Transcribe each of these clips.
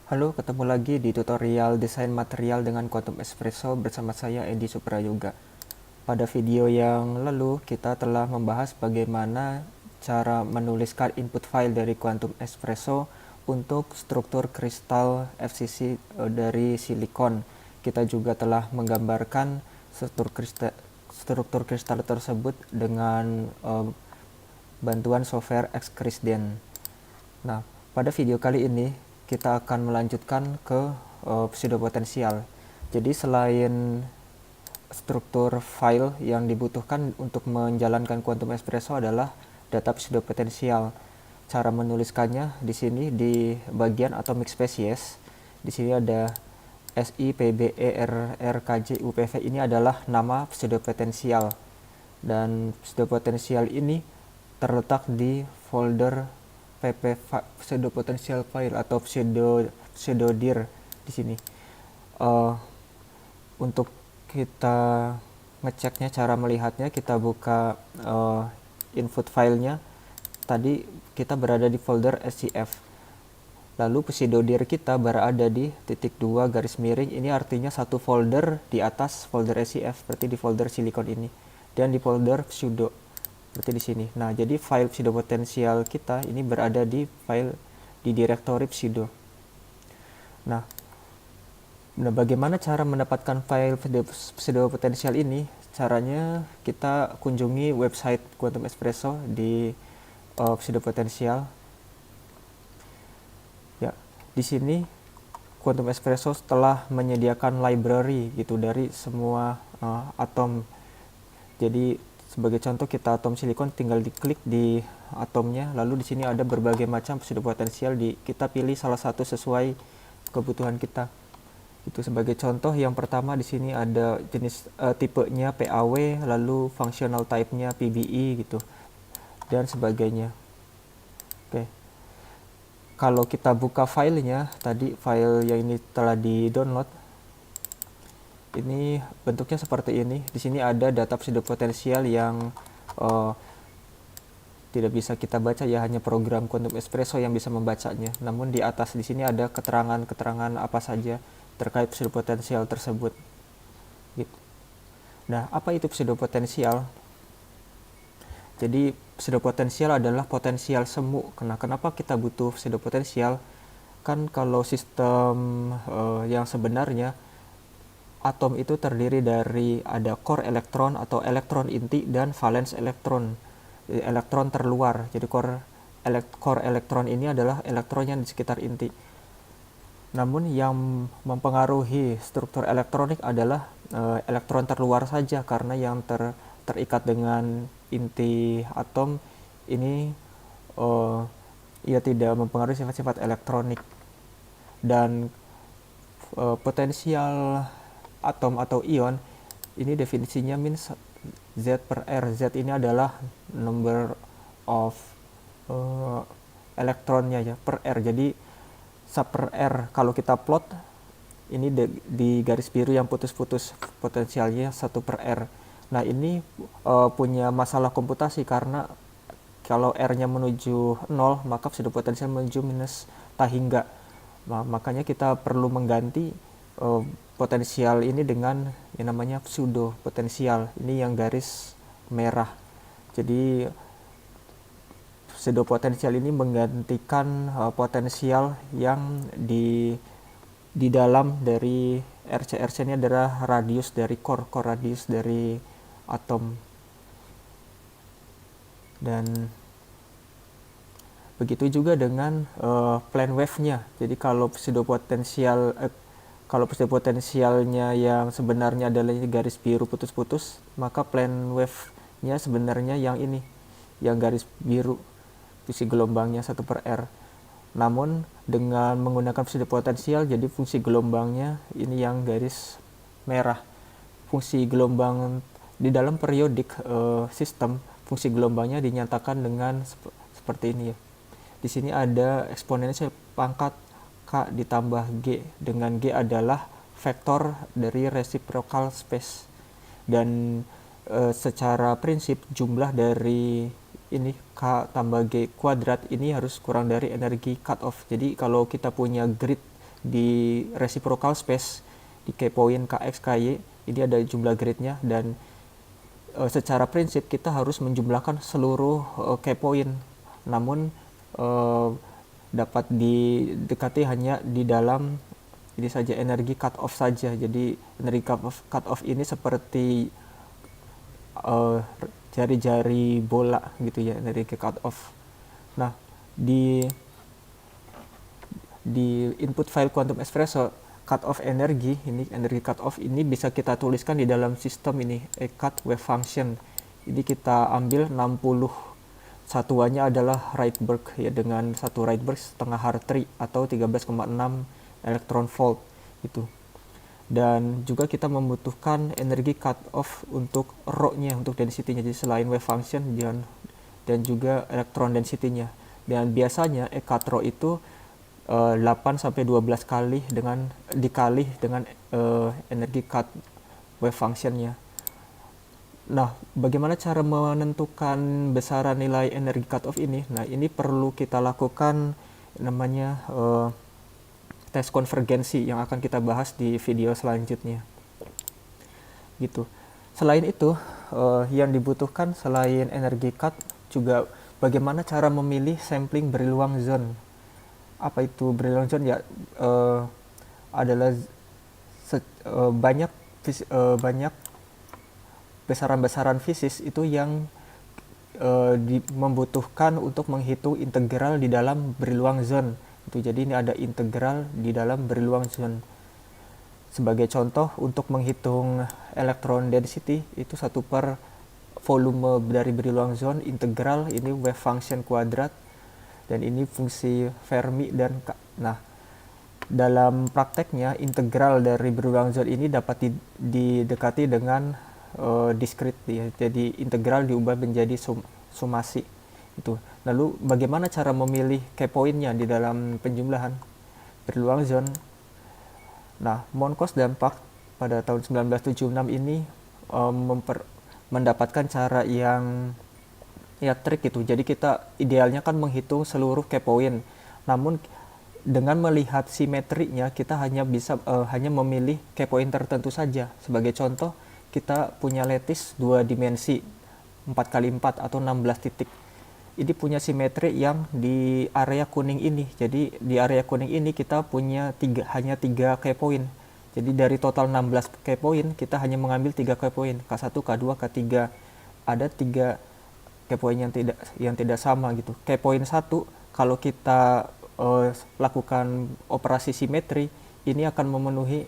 Halo, ketemu lagi di tutorial desain material dengan Quantum Espresso bersama saya Edi Suprayoga. Pada video yang lalu kita telah membahas bagaimana cara menuliskan input file dari Quantum Espresso untuk struktur kristal FCC dari silikon. Kita juga telah menggambarkan struktur kristal tersebut dengan bantuan software XCrisDen. Nah, pada video kali ini kita akan melanjutkan ke pseudopotensial. Jadi selain struktur file yang dibutuhkan untuk menjalankan Quantum Espresso adalah data pseudopotensial. Cara menuliskannya di sini di bagian atomic species. Di sini ada SI, PB, ER, RKJ, UPV ini adalah nama pseudopotensial. Dan pseudopotensial ini terletak di folder pp pseudopotensial file atau pseudodir di sini. Untuk kita ngeceknya, cara melihatnya, kita buka input filenya. Tadi kita berada di folder SCF. Lalu pseudodir kita berada di titik 2 garis miring. Ini artinya satu folder di atas folder SCF, seperti di folder silikon ini. Dan di folder pseudo, seperti di sini. Nah, jadi file pseudopotensial kita ini berada di file di direktori pseudo. Nah, bagaimana cara mendapatkan file pseudopotensial ini? Caranya kita kunjungi website Quantum Espresso di pseudopotensial. Ya, di sini Quantum Espresso telah menyediakan library gitu dari semua atom. Jadi sebagai contoh, kita atom silikon, tinggal diklik di atomnya, lalu di sini ada berbagai macam pseudopotensial, kita pilih salah satu sesuai kebutuhan kita. Itu sebagai contoh, yang pertama di sini ada jenis tipenya PAW, lalu functional type-nya PBE gitu dan sebagainya. Oke. Kalau kita buka filenya, tadi file yang ini telah di-download. Ini bentuknya seperti ini. Di sini ada data pseudopotensial yang tidak bisa kita baca, ya hanya program Quantum Espresso yang bisa membacanya. Namun di atas di sini ada keterangan-keterangan apa saja terkait pseudopotensial tersebut. Gitu. Nah, apa itu pseudopotensial? Jadi pseudopotensial adalah potensial semu. Kenapa kita butuh pseudopotensial? Kan kalau sistem yang sebenarnya, atom itu terdiri dari ada core elektron atau elektron inti dan valence elektron, elektron terluar. Jadi core elektron ini adalah elektron yang di sekitar inti. Namun yang mempengaruhi struktur elektronik adalah elektron terluar saja, karena yang terikat dengan inti atom ini ia tidak mempengaruhi sifat-sifat elektronik. Dan potensial atom atau ion ini definisinya means Z per R. Z ini adalah number of elektronnya ya per R. Jadi sub per R, kalau kita plot ini di garis biru yang putus-putus, potensialnya 1 per R. Nah, ini punya masalah komputasi, karena kalau R-nya menuju 0, maka pseudopotensial menuju minus tahingga. Nah, makanya kita perlu mengganti potensial ini dengan yang namanya pseudo potensial. Ini yang garis merah. Jadi pseudo potensial ini menggantikan potensial yang di dalam dari RC. RC ini adalah radius dari core radius dari atom. Dan begitu juga dengan plane wave-nya. Jadi kalau pseudopotensialnya yang sebenarnya adalah garis biru putus-putus, maka plane wave-nya sebenarnya yang ini, yang garis biru, fungsi gelombangnya 1 per R. Namun dengan menggunakan pseudopotensial, jadi fungsi gelombangnya ini yang garis merah. Fungsi gelombang di dalam periodik sistem, fungsi gelombangnya dinyatakan dengan seperti ini ya. Di sini ada eksponensial pangkat K ditambah G, dengan G adalah vektor dari reciprocal space. Dan secara prinsip jumlah dari ini K tambah G kuadrat ini harus kurang dari energi cut off. Jadi kalau kita punya grid di reciprocal space di K point Kx Ky ini ada jumlah gridnya, dan secara prinsip kita harus menjumlahkan seluruh K point, namun dapat didekati hanya di dalam ini saja, energi cut off saja. Jadi energi cut off ini seperti jari-jari bola gitu ya, energi cut off. Nah, di input file Quantum Espresso, cut off energi cut off ini bisa kita tuliskan di dalam sistem ini, cut wave function. Ini kita ambil 60 satuannya adalah Rydberg ya, dengan satu Rydberg setengah Hartree atau 13,6 electron volt itu. Dan juga kita membutuhkan energi cut off untuk rho-nya, untuk density-nya. Jadi selain wave function dan juga electron density-nya. Dan biasanya cut rho itu 8 sampai 12 kali dikali dengan energi cut wave function-nya. Nah, bagaimana cara menentukan besaran nilai energi cut off ini? Nah, ini perlu kita lakukan namanya tes konvergensi yang akan kita bahas di video selanjutnya. Gitu. Selain itu, yang dibutuhkan selain energi cut juga bagaimana cara memilih sampling Brillouin zone. Apa itu Brillouin zone? Ya, adalah banyak besaran-besaran fisis itu yang membutuhkan untuk menghitung integral di dalam Brillouin zone. Jadi ini ada integral di dalam Brillouin zone. Sebagai contoh, untuk menghitung electron density itu 1 per volume dari Brillouin zone, integral ini wave function kuadrat, dan ini fungsi Fermi. Dan nah, dalam prakteknya integral dari Brillouin zone ini dapat didekati dengan discrete ya. Jadi integral diubah menjadi sumasi itu. Lalu bagaimana cara memilih K point-nya di dalam penjumlahan Brillouin zone? Nah, Monco's dan Park pada tahun 1976 ini mendapatkan cara yang trik itu. Jadi kita idealnya kan menghitung seluruh K point. Namun dengan melihat simetrinya kita hanya bisa hanya memilih K point tertentu saja. Sebagai contoh, kita punya lattice 2 dimensi 4x4 atau 16 titik. Ini punya simetri yang di area kuning ini. Jadi di area kuning ini kita punya hanya 3 K point. Jadi dari total 16 K point kita hanya mengambil 3 K point, K1, K2, K3. Ada 3 K point yang tidak sama gitu. K point 1 kalau kita lakukan operasi simetri ini akan memenuhi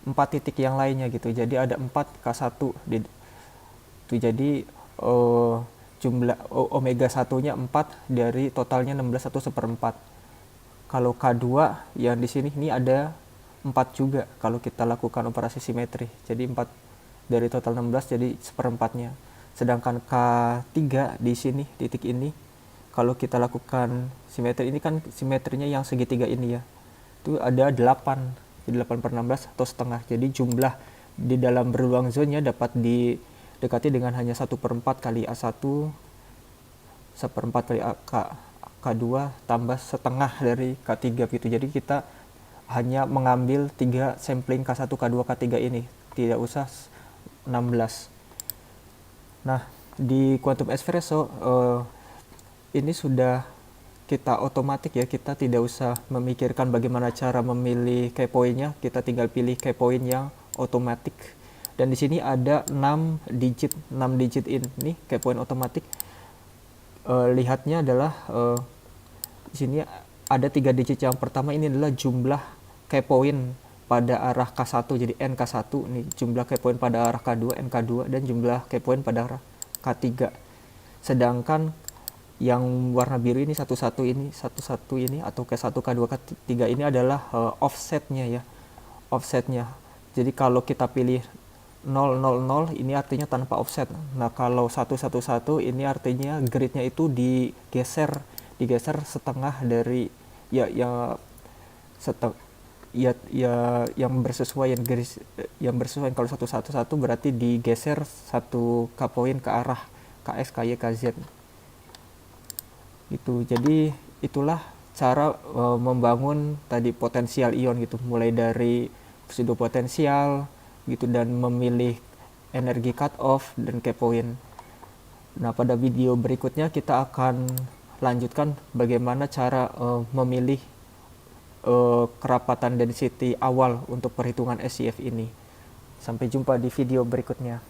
4 titik yang lainnya gitu. Jadi ada 4 K1 itu. Jadi jumlah omega 1-nya 4 dari totalnya 16 atau 1/4. Kalau K2 yang di sini ini ada 4 juga kalau kita lakukan operasi simetri. Jadi 4 dari total 16 jadi 1/4-nya. Sedangkan K3 di sini, titik ini, kalau kita lakukan simetri, ini kan simetrinya yang segitiga ini ya. Itu ada 8. Jadi 8/16 atau setengah. Jadi jumlah di dalam Brillouin zone-nya dapat didekati dengan hanya 1/4 kali A1, 1/4 kali K2 tambah setengah dari K3 gitu. Jadi kita hanya mengambil 3 sampling K1, K2, K3 ini, tidak usah 16. Nah, di Quantum Espresso ini sudah kita otomatis ya, kita tidak usah memikirkan bagaimana cara memilih K point-nya, kita tinggal pilih K point yang otomatis. Dan di sini ada 6 digit ini K point otomatis. Lihatnya adalah di sini ada 3 digit. Yang pertama ini adalah jumlah K point pada arah K1, jadi NK1, ini jumlah K point pada arah K2, NK2, dan jumlah K point pada arah K3. Sedangkan yang warna biru ini satu ini atau K1, K2, K3 ini adalah offsetnya ya. Offsetnya. Jadi kalau kita pilih 000 ini artinya tanpa offset. Nah, kalau 111 ini artinya gridnya itu digeser setengah dari yang bersesuaian, garis yang bersesuaian. Kalau 111 berarti digeser 1 K point ke arah KS, KY, KZ. Itu. Jadi itulah cara membangun tadi potensial ion gitu, mulai dari pseudo potensial gitu dan memilih energi cut off dan cap point. Nah, pada video berikutnya kita akan lanjutkan bagaimana cara memilih kerapatan density awal untuk perhitungan SCF ini. Sampai jumpa di video berikutnya.